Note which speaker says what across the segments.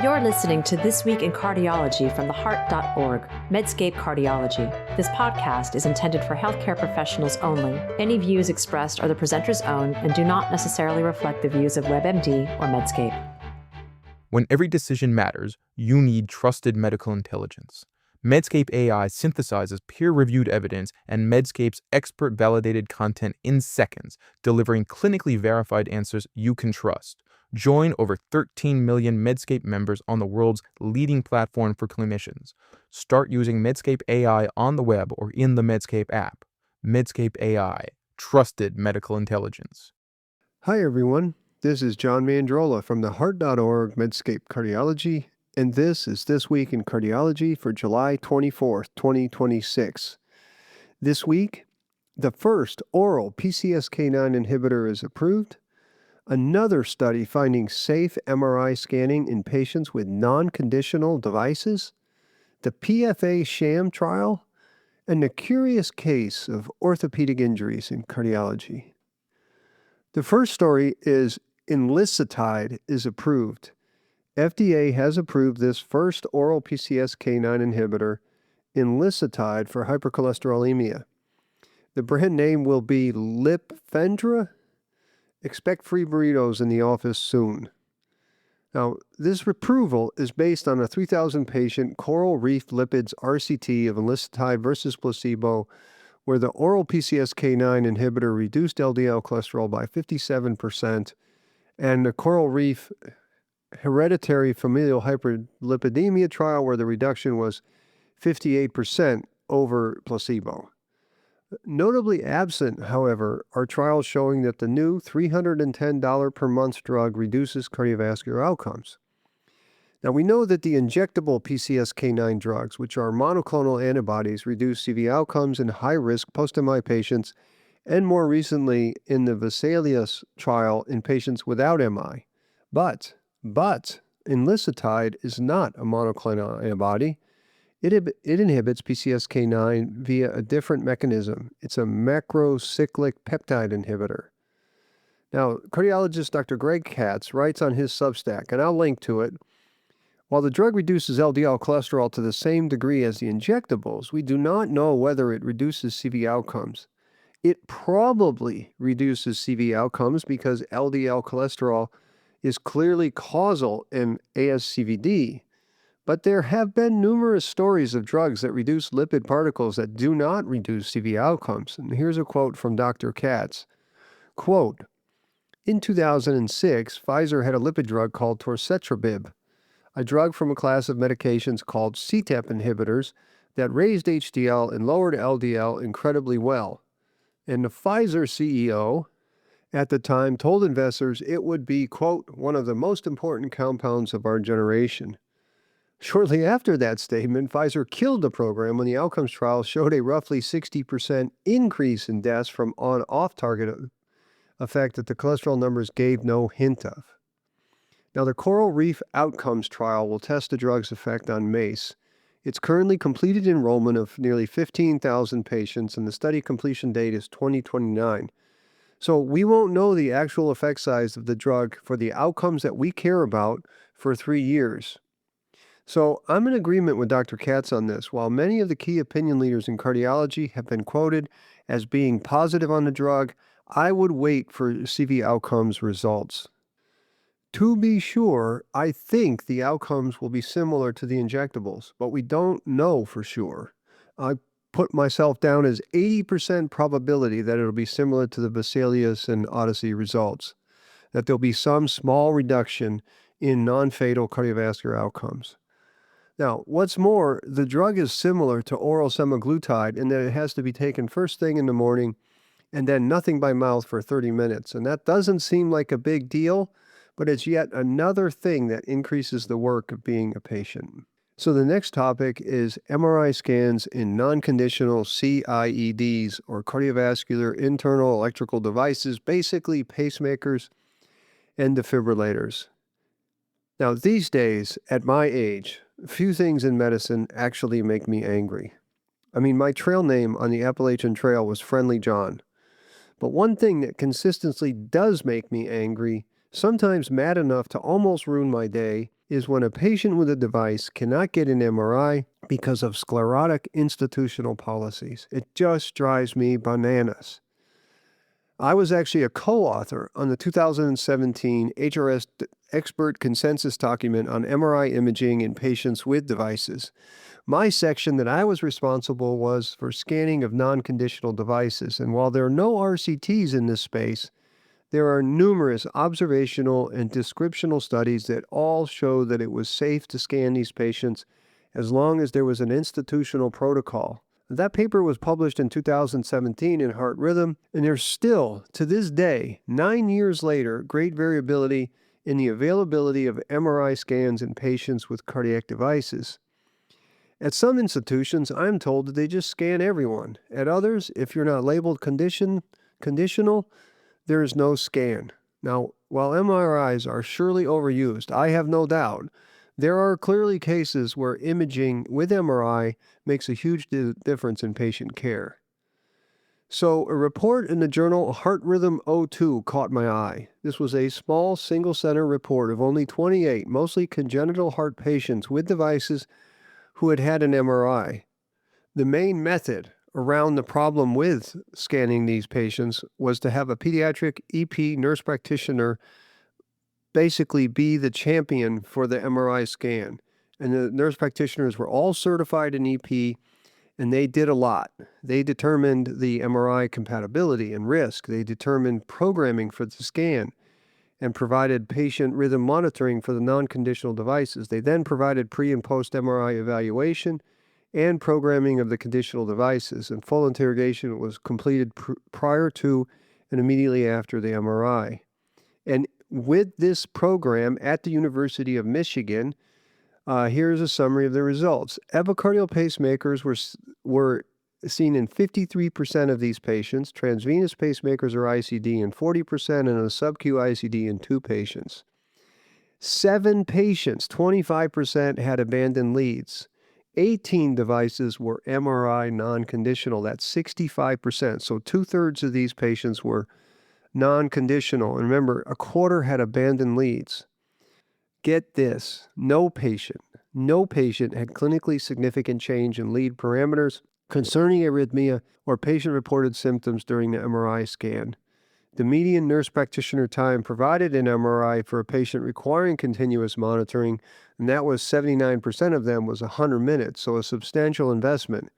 Speaker 1: You're listening to This Week in Cardiology from theheart.org, Medscape Cardiology. This podcast is intended for healthcare professionals only. Any views expressed are the presenter's own and do not necessarily reflect the views of WebMD or Medscape.
Speaker 2: When every decision matters, you need trusted medical intelligence. Medscape AI synthesizes peer-reviewed evidence and Medscape's expert-validated content in seconds, delivering clinically verified answers you can trust. Join over 13 million Medscape members on the world's leading platform for clinicians. Start using Medscape AI on the web or in the Medscape app. Medscape AI, trusted medical intelligence.
Speaker 3: Hi, everyone. This is John Mandrola from theheart.org, Medscape Cardiology, and this is This Week in Cardiology for July 24th, 2026. This week, the first oral PCSK9 inhibitor is approved. Another study finding safe MRI scanning in patients with non-conditional devices, the PFA-SHAM trial, and the curious case of orthopedic injuries in cardiology. The first story is Enlicitide is approved. FDA has approved this first oral PCSK9 inhibitor, Enlicitide, for hypercholesterolemia. The brand name will be Lipfendra. Expect free burritos in the office soon. Now, this approval is based on a 3,000-patient coral reef lipids RCT of Enlicitide versus placebo, where the oral PCSK9 inhibitor reduced LDL cholesterol by 57%, and the coral reef hereditary familial hyperlipidemia trial, where the reduction was 58% over placebo. Notably absent, however, are trials showing that the new $310 per month drug reduces cardiovascular outcomes. Now, we know that the injectable PCSK9 drugs, which are monoclonal antibodies, reduce CV outcomes in high-risk post-MI patients, and more recently in the Vesalius trial in patients without MI. But Enlicitide is not a monoclonal antibody. It inhibits PCSK9 via a different mechanism. It's a macrocyclic peptide inhibitor. Now, cardiologist Dr. Greg Katz writes on his Substack, and I'll link to it, while the drug reduces LDL cholesterol to the same degree as the injectables, we do not know whether it reduces CV outcomes. It probably reduces CV outcomes because LDL cholesterol is clearly causal in ASCVD. But there have been numerous stories of drugs that reduce lipid particles that do not reduce CV outcomes. And here's a quote from Dr. Katz. Quote, in 2006, Pfizer had a lipid drug called torcetrapib, a drug from a class of medications called CETP inhibitors that raised HDL and lowered LDL incredibly well. And the Pfizer CEO at the time told investors it would be, quote, one of the most important compounds of our generation. Shortly after that statement, Pfizer killed the program when the outcomes trial showed a roughly 60% increase in deaths from on-off-target effect that the cholesterol numbers gave no hint of. Now, the Coral Reef Outcomes trial will test the drug's effect on MACE. It's currently completed enrollment of nearly 15,000 patients, and the study completion date is 2029. So we won't know the actual effect size of the drug for the outcomes that we care about for 3 years. So I'm in agreement with Dr. Katz on this. While many of the key opinion leaders in cardiology have been quoted as being positive on the drug, I would wait for CV outcomes results. To be sure, I think the outcomes will be similar to the injectables, but we don't know for sure. I put myself down as 80% probability that it'll be similar to the Vesalius and Odyssey results, that there'll be some small reduction in non-fatal cardiovascular outcomes. Now, what's more, the drug is similar to oral semaglutide in that it has to be taken first thing in the morning and then nothing by mouth for 30 minutes. And that doesn't seem like a big deal, but it's yet another thing that increases the work of being a patient. So the next topic is MRI scans in non-conditional CIEDs, or cardiovascular internal electrical devices, basically pacemakers and defibrillators. Now, these days, at my age, few things in medicine actually make me angry. I mean, my trail name on the Appalachian Trail was Friendly John. But one thing that consistently does make me angry, sometimes mad enough to almost ruin my day, is when a patient with a device cannot get an MRI because of sclerotic institutional policies. It just drives me bananas. I was actually a co-author on the 2017 HRS expert consensus document on MRI imaging in patients with devices. My section that I was responsible was for scanning of non-conditional devices, and while there are no RCTs in this space, there are numerous observational and descriptional studies that all show that it was safe to scan these patients as long as there was an institutional protocol. That paper was published in 2017 in Heart Rhythm, and there's still, to this day, 9 years later, great variability in the availability of MRI scans in patients with cardiac devices. At some institutions, I'm told that they just scan everyone. At others, if you're not labeled conditional, there is no scan. Now, while MRIs are surely overused, I have no doubt, there are clearly cases where imaging with MRI makes a huge difference in patient care. So, a report in the journal Heart Rhythm 02 caught my eye. This was a small single-center report of only 28, mostly congenital heart patients with devices who had had an MRI. The main method around the problem with scanning these patients was to have a pediatric EP nurse practitioner basically be the champion for the MRI scan. And the nurse practitioners were all certified in EP, and they did a lot. They determined the MRI compatibility and risk. They determined programming for the scan and provided patient rhythm monitoring for the non-conditional devices. They then provided pre- and post-MRI evaluation and programming of the conditional devices, and full interrogation was completed prior to and immediately after the MRI. And with this program at the University of Michigan, here's a summary of the results. Epicardial pacemakers were seen in 53% of these patients, transvenous pacemakers or ICD in 40%, and a sub-Q ICD in 2 patients. 7 patients, 25%, had abandoned leads. 18 devices were MRI non-conditional. That's 65%. So 2/3 of these patients were non-conditional. And remember, a quarter had abandoned leads. Get this, no patient had clinically significant change in lead parameters concerning arrhythmia or patient-reported symptoms during the MRI scan. The median nurse practitioner time provided in MRI for a patient requiring continuous monitoring, and that was 79% of them, was 100 minutes, so a substantial investment.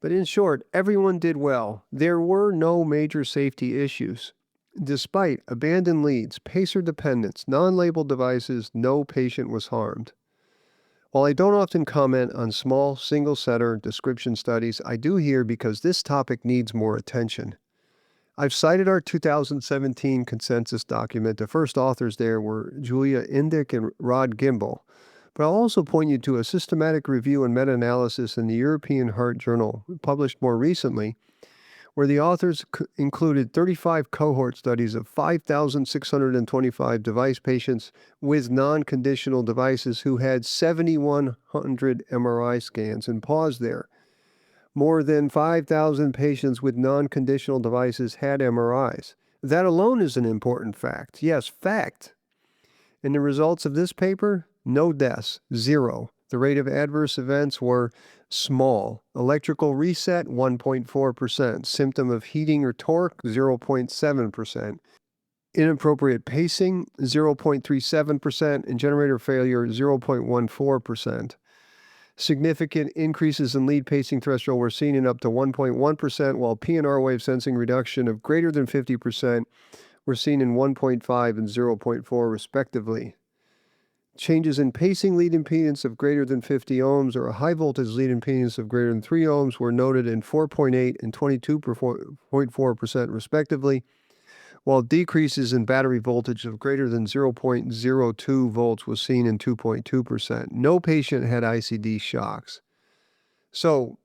Speaker 3: But in short, everyone did well. There were no major safety issues. Despite abandoned leads, pacer dependence, non-labeled devices, no patient was harmed. While I don't often comment on small, single-center description studies, I do here because this topic needs more attention. I've cited our 2017 consensus document. The first authors there were Julia Indyk and Rod Gimbel. But I'll also point you to a systematic review and meta-analysis in the European Heart Journal, published more recently, where the authors included 35 cohort studies of 5,625 device patients with non-conditional devices who had 7,100 MRI scans. And pause there. More than 5,000 patients with non-conditional devices had MRIs. That alone is an important fact. Yes, fact. And the results of this paper? No deaths, 0. The rate of adverse events were small. Electrical reset, 1.4%. Symptom of heating or torque, 0.7%. Inappropriate pacing, 0.37%. And generator failure, 0.14%. Significant increases in lead pacing threshold were seen in up to 1.1%, while PNR wave sensing reduction of greater than 50% were seen in 1.5 and 0.4 respectively. Changes in pacing lead impedance of greater than 50 ohms or a high voltage lead impedance of greater than 3 ohms were noted in 4.8 and 22.4% respectively, while decreases in battery voltage of greater than 0.02 volts was seen in 2.2%. No patient had ICD shocks. So,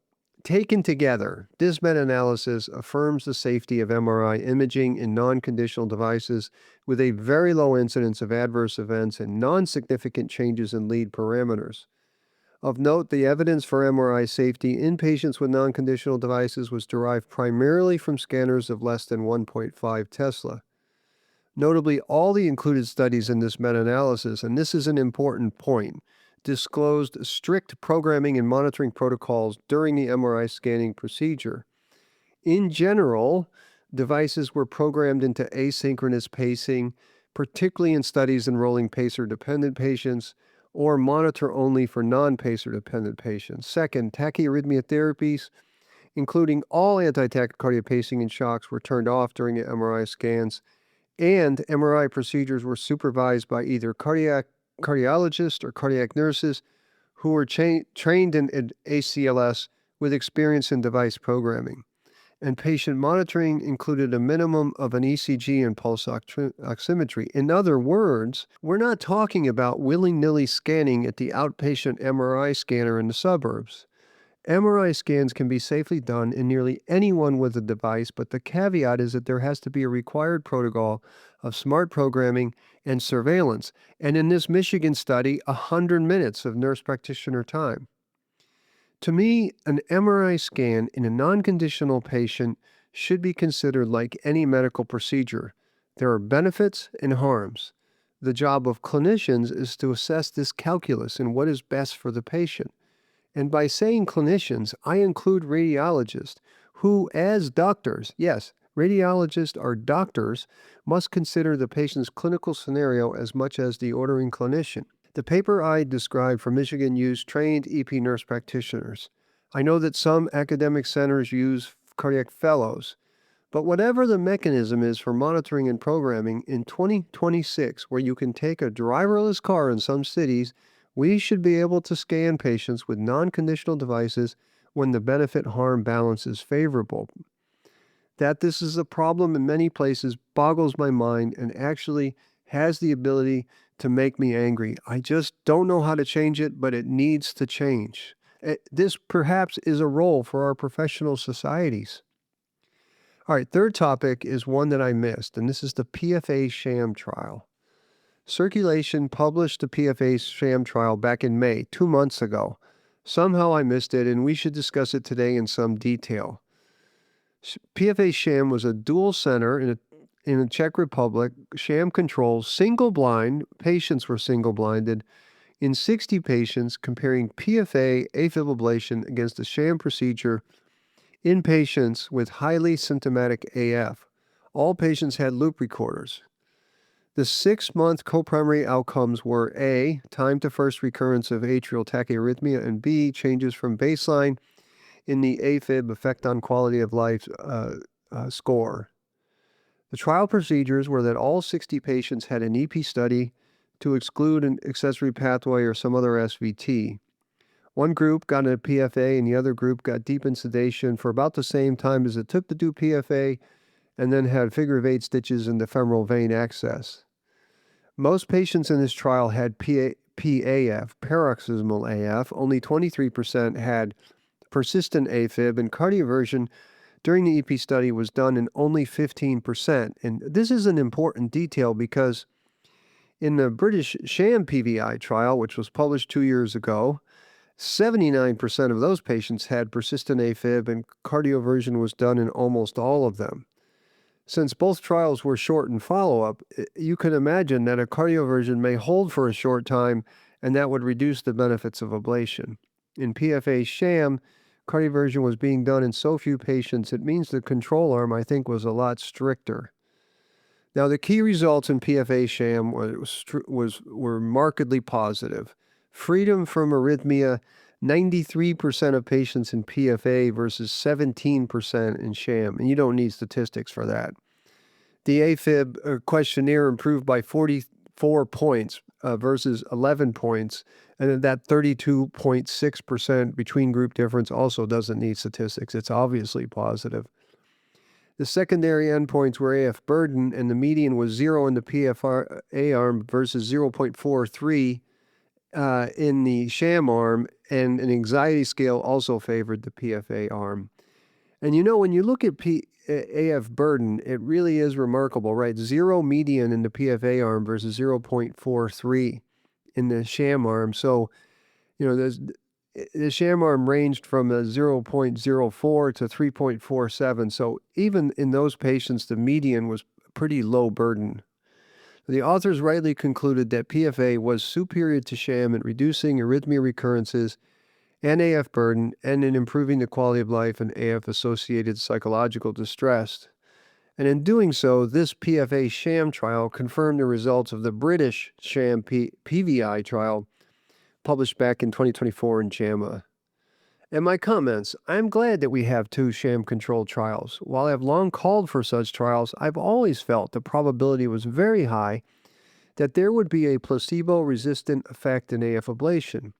Speaker 3: taken together, this meta-analysis affirms the safety of MRI imaging in non-conditional devices with a very low incidence of adverse events and non-significant changes in lead parameters. Of note, the evidence for MRI safety in patients with non-conditional devices was derived primarily from scanners of less than 1.5 Tesla. Notably, all the included studies in this meta-analysis, and this is an important point, disclosed strict programming and monitoring protocols during the MRI scanning procedure. In general, devices were programmed into asynchronous pacing, particularly in studies enrolling pacer-dependent patients or monitor only for non-pacer-dependent patients. Second, tachyarrhythmia therapies, including all anti-tachycardia pacing and shocks, were turned off during the MRI scans, and MRI procedures were supervised by either cardiologists or cardiac nurses who were trained in ACLS with experience in device programming. And patient monitoring included a minimum of an ECG and pulse oximetry. In other words, we're not talking about willy-nilly scanning at the outpatient MRI scanner in the suburbs. MRI scans can be safely done in nearly anyone with a device, but the caveat is that there has to be a required protocol of smart programming and surveillance, and in this Michigan study, 100 minutes of nurse practitioner time. To me, an MRI scan in a non-conditional patient should be considered like any medical procedure. There are benefits and harms. The job of clinicians is to assess this calculus and what is best for the patient. And by saying clinicians, I include radiologists who, as doctors, yes, radiologists are doctors, must consider the patient's clinical scenario as much as the ordering clinician. The paper I described from Michigan used trained EP nurse practitioners. I know that some academic centers use cardiac fellows, but whatever the mechanism is for monitoring and programming, in 2026, where you can take a driverless car in some cities, we should be able to scan patients with non-conditional devices when the benefit-harm balance is favorable. That this is a problem in many places boggles my mind and actually has the ability to make me angry. I just don't know how to change it, but it needs to change. This perhaps is a role for our professional societies. All right, third topic is one that I missed, and this is the PFA-SHAM trial. Circulation published the PFA-SHAM trial back in May, 2 months ago. Somehow I missed it, and we should discuss it today in some detail. PFA-SHAM was a dual center in the Czech Republic, sham control, single-blind, patients were single-blinded, in 60 patients comparing PFA AFib ablation against a sham procedure in patients with highly symptomatic AF. All patients had loop recorders. The 6-month co-primary outcomes were A, time to first recurrence of atrial tachyarrhythmia, and B, changes from baseline in the AFib effect on quality of life score. The trial procedures were that all 60 patients had an EP study to exclude an accessory pathway or some other SVT. One group got a PFA and the other group got deep sedation for about the same time as it took to do PFA, and then had figure of 8 stitches in the femoral vein access. Most patients in this trial had PAF, paroxysmal AF. Only 23% had persistent AFib, and cardioversion during the EP study was done in only 15%. And this is an important detail because in the British sham PVI trial, which was published 2 years ago, 79% of those patients had persistent AFib, and cardioversion was done in almost all of them. Since both trials were short in follow-up, you can imagine that a cardioversion may hold for a short time, and that would reduce the benefits of ablation. In PFA-SHAM, cardioversion was being done in so few patients, it means the control arm, I think, was a lot stricter. Now, the key results in PFA-SHAM were markedly positive. Freedom from arrhythmia, 93% of patients in PFA versus 17% in sham, and you don't need statistics for that. The AFib questionnaire improved by 44 points versus 11 points, and that 32.6% between group difference also doesn't need statistics. It's obviously positive. The secondary endpoints were AF burden, and the median was 0 in the PFA arm versus 0.43 in the sham arm, and an anxiety scale also favored the PFA arm. And you know, when you look at AF burden, it really is remarkable, right? 0 median in the PFA arm versus 0.43 in the sham arm. So, you know, the sham arm ranged from a 0.04 to 3.47. So even in those patients, the median was pretty low burden. The authors rightly concluded that PFA was superior to sham in reducing arrhythmia recurrences and AF burden, and in improving the quality of life and AF-associated psychological distress. And in doing so, this PFA-SHAM trial confirmed the results of the British SHAM PVI trial published back in 2024 in JAMA. And my comments, I'm glad that we have 2 sham-controlled trials. While I've long called for such trials, I've always felt the probability was very high that there would be a placebo-resistant effect in AF ablation.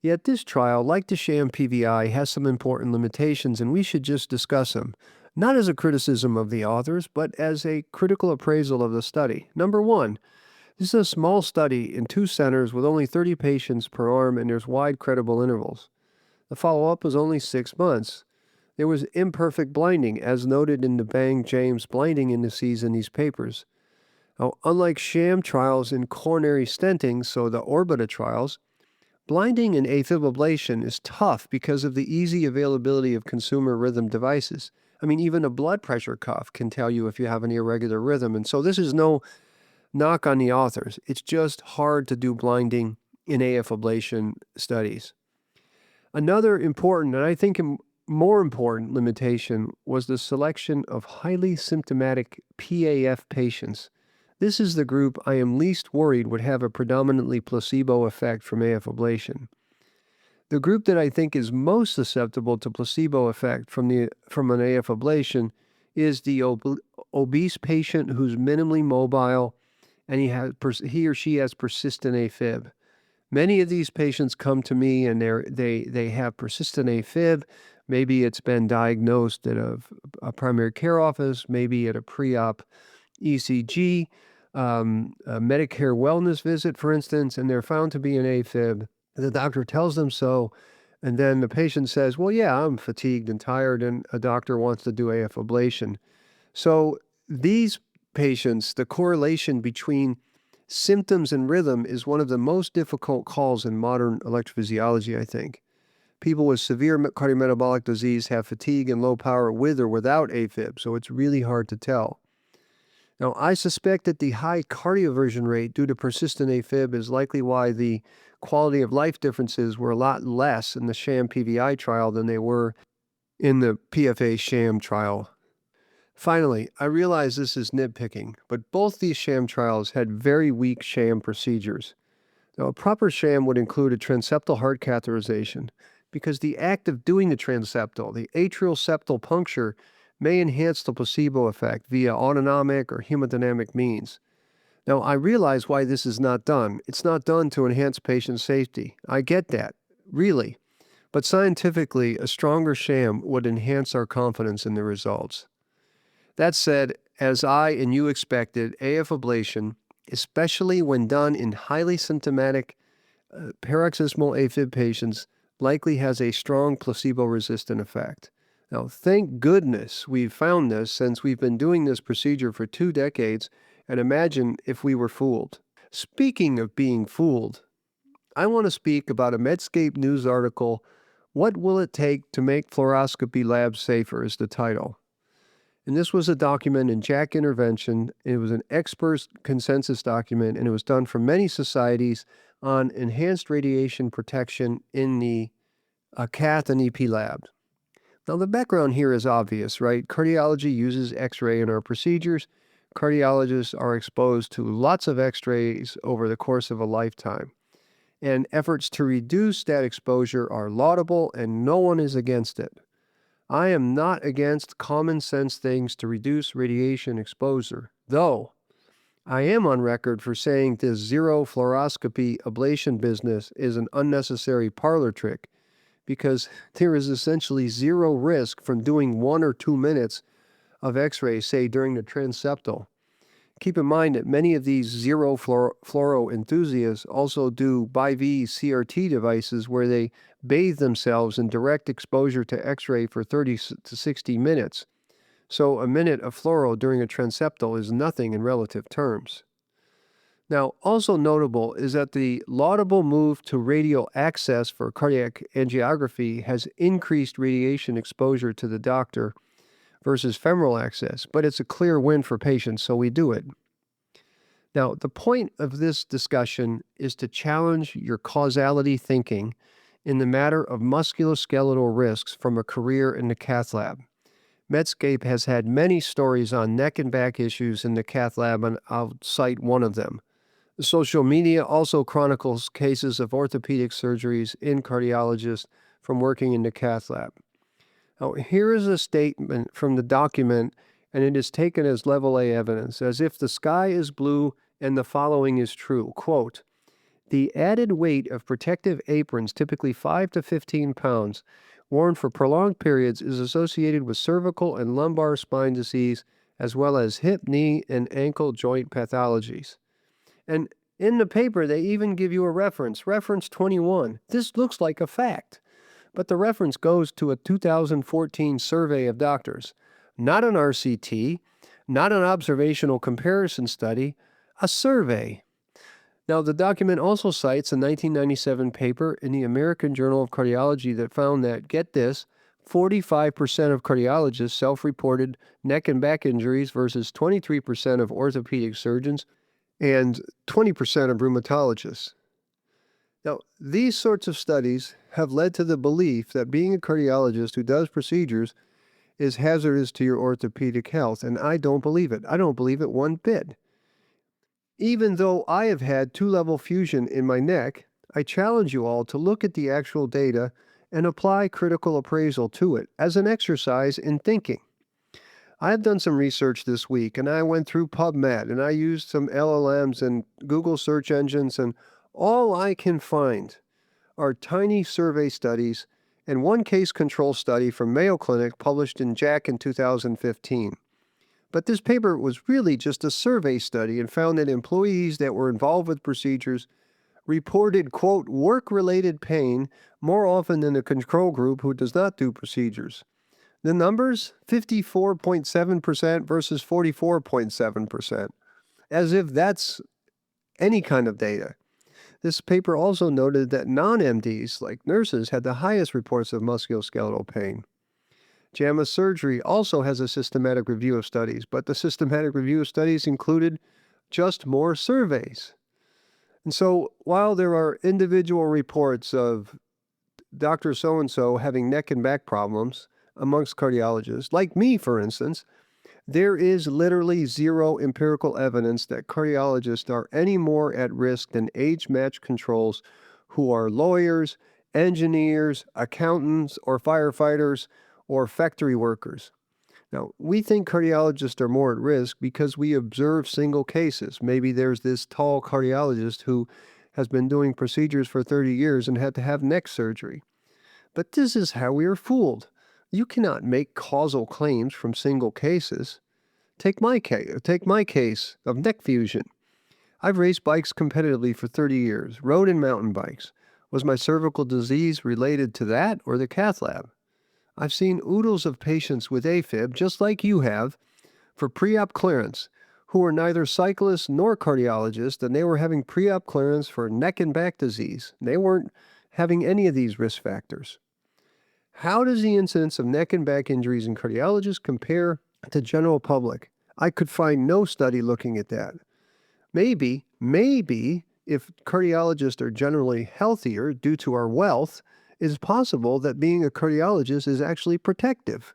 Speaker 3: Yet this trial, like the sham PVI, has some important limitations, and we should just discuss them, not as a criticism of the authors, but as a critical appraisal of the study. Number 1, this is a small study in 2 centers with only 30 patients per arm, and there's wide credible intervals. The follow-up was only 6 months. There was imperfect blinding, as noted in the Bang-James blinding indices in these papers. Now, unlike sham trials in coronary stenting, so the Orbita trials, blinding in AFib ablation is tough because of the easy availability of consumer rhythm devices. I mean, even a blood pressure cuff can tell you if you have an irregular rhythm. And so this is no knock on the authors. It's just hard to do blinding in AF ablation studies. Another important, and I think more important limitation, was the selection of highly symptomatic PAF patients. This is the group I am least worried would have a predominantly placebo effect from AF ablation. The group that I think is most susceptible to placebo effect from an AF ablation is the obese patient who's minimally mobile and he or she has persistent AFib. Many of these patients come to me and they have persistent AFib. Maybe it's been diagnosed at a primary care office, maybe at a pre-op ECG, a Medicare wellness visit, for instance, and they're found to be an AFib. The doctor tells them so, and then the patient says, well, yeah, I'm fatigued and tired, and a doctor wants to do AF ablation. So these patients, the correlation between symptoms and rhythm is one of the most difficult calls in modern electrophysiology, I think. People with severe cardiometabolic disease have fatigue and low power with or without AFib, so it's really hard to tell. Now, I suspect that the high cardioversion rate due to persistent AFib is likely why the quality of life differences were a lot less in the sham PVI trial than they were in the PFA-SHAM trial. Finally, I realize this is nitpicking, but both these sham trials had very weak sham procedures. Now, a proper sham would include a transeptal heart catheterization, because the act of doing the transeptal, the atrial septal puncture, may enhance the placebo effect via autonomic or hemodynamic means. Now, I realize why this is not done. It's not done to enhance patient safety. I get that, really. But scientifically, a stronger sham would enhance our confidence in the results. That said, as I and you expected, AF ablation, especially when done in highly symptomatic paroxysmal AFib patients, likely has a strong placebo-resistant effect. Now, thank goodness we've found this, since we've been doing this procedure for 2 decades, and imagine if we were fooled. Speaking of being fooled, I want to speak about a Medscape news article, "What Will It Take to Make Fluoroscopy Labs Safer?" is the title. And this was a document in JACC Intervention. It was an expert consensus document, and it was done from many societies on enhanced radiation protection in the cath and EP lab. Now, the background here is obvious, right? Cardiology uses X-ray in our procedures. Cardiologists are exposed to lots of X-rays over the course of a lifetime. And efforts to reduce that exposure are laudable, and no one is against it. I am not against common sense things to reduce radiation exposure, though I am on record for saying this zero fluoroscopy ablation business is an unnecessary parlor trick, because there is essentially zero risk from doing 1 or 2 minutes of X-ray, say during the transeptal. Keep in mind that many of these zero fluoro enthusiasts also do BIV CRT devices where they bathe themselves in direct exposure to X-ray for 30 to 60 minutes. So a minute of fluoro during a transeptal is nothing in relative terms. Now, also notable is that the laudable move to radial access for cardiac angiography has increased radiation exposure to the doctor versus femoral access, but it's a clear win for patients, so we do it. Now, the point of this discussion is to challenge your causality thinking in the matter of musculoskeletal risks from a career in the cath lab. Medscape has had many stories on neck and back issues in the cath lab, and I'll cite one of them. Social media also chronicles cases of orthopedic surgeries in cardiologists from working in the cath lab. Now, here is a statement from the document, and it is taken as level A evidence, as if the sky is blue and the following is true. Quote, "The added weight of protective aprons, typically 5 to 15 pounds, worn for prolonged periods is associated with cervical and lumbar spine disease, as well as hip, knee, and ankle joint pathologies." And in the paper, they even give you a reference 21. This looks like a fact, but the reference goes to a 2014 survey of doctors, not an RCT, not an observational comparison study, a survey. Now, the document also cites a 1997 paper in the American Journal of Cardiology that found that, get this, 45% of cardiologists self-reported neck and back injuries versus 23% of orthopedic surgeons and 20% of rheumatologists. Now, these sorts of studies have led to the belief that being a cardiologist who does procedures is hazardous to your orthopedic health, and I don't believe it. I don't believe it one bit. Even though I have had 2-level fusion in my neck, I challenge you all to look at the actual data and apply critical appraisal to it as an exercise in thinking. I have done some research this week, and I went through PubMed, and I used some LLMs and Google search engines, and all I can find are tiny survey studies and one case control study from Mayo Clinic published in JACC in 2015. But this paper was really just a survey study and found that employees that were involved with procedures reported, quote, work-related pain more often than a control group who does not do procedures. The numbers, 54.7% versus 44.7%, as if that's any kind of data. This paper also noted that non-MDs, like nurses, had the highest reports of musculoskeletal pain. JAMA Surgery also has a systematic review of studies, but the systematic review of studies included just more surveys. And so while there are individual reports of Dr. So-and-so having neck and back problems amongst cardiologists, like me, for instance, there is literally zero empirical evidence that cardiologists are any more at risk than age-matched controls who are lawyers, engineers, accountants, or firefighters, or factory workers. Now, we think cardiologists are more at risk because we observe single cases. Maybe there's this tall cardiologist who has been doing procedures for 30 years and had to have neck surgery. But this is how we are fooled. You cannot make causal claims from single cases. Take my case of neck fusion. I've raced bikes competitively for 30 years, rode in mountain bikes. Was my cervical disease related to that or the cath lab? I've seen oodles of patients with AFib, just like you have, for pre-op clearance, who were neither cyclists nor cardiologists, and they were having pre-op clearance for neck and back disease. They weren't having any of these risk factors. How does the incidence of neck and back injuries in cardiologists compare to general public? I could find no study looking at that. Maybe, if cardiologists are generally healthier due to our wealth, it is possible that being a cardiologist is actually protective.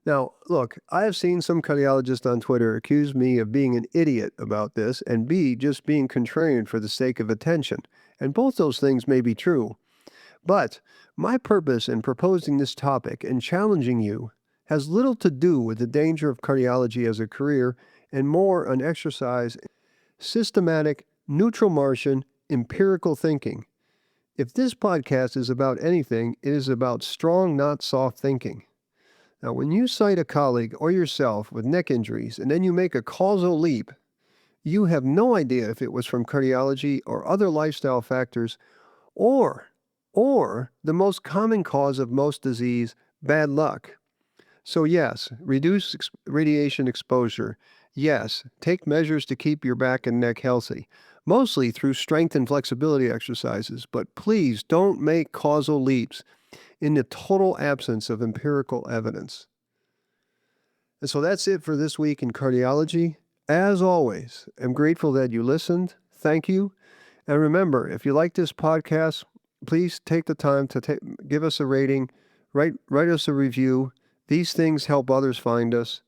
Speaker 3: Now, look, I have seen some cardiologists on Twitter accuse me of being an idiot about this and B, just being contrarian for the sake of attention. And both those things may be true. But my purpose in proposing this topic and challenging you has little to do with the danger of cardiology as a career and more an exercise in systematic, neutral Martian, empirical thinking. If this podcast is about anything, it is about strong, not soft thinking. Now, when you cite a colleague or yourself with neck injuries and then you make a causal leap, you have no idea if it was from cardiology or other lifestyle factors or the most common cause of most disease, bad luck. So yes, reduce radiation exposure. Yes, take measures to keep your back and neck healthy, mostly through strength and flexibility exercises, but please don't make causal leaps in the total absence of empirical evidence. And so that's it for this week in cardiology. As always, I'm grateful that you listened. Thank you. And remember, if you like this podcast, please take the time to give us a rating, write us a review. These things help others find us.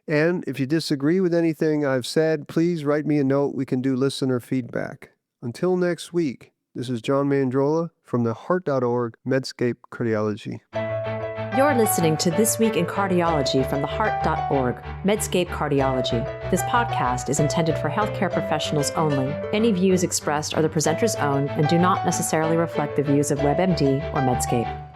Speaker 3: And if you disagree with anything I've said, please write me a note. We can do listener feedback. Until next week, this is John Mandrola from the Heart.org Medscape Cardiology.
Speaker 1: You're listening to This Week in Cardiology from the Heart.org Medscape Cardiology. This podcast is intended for healthcare professionals only. Any views expressed are the presenter's own and do not necessarily reflect the views of WebMD or Medscape.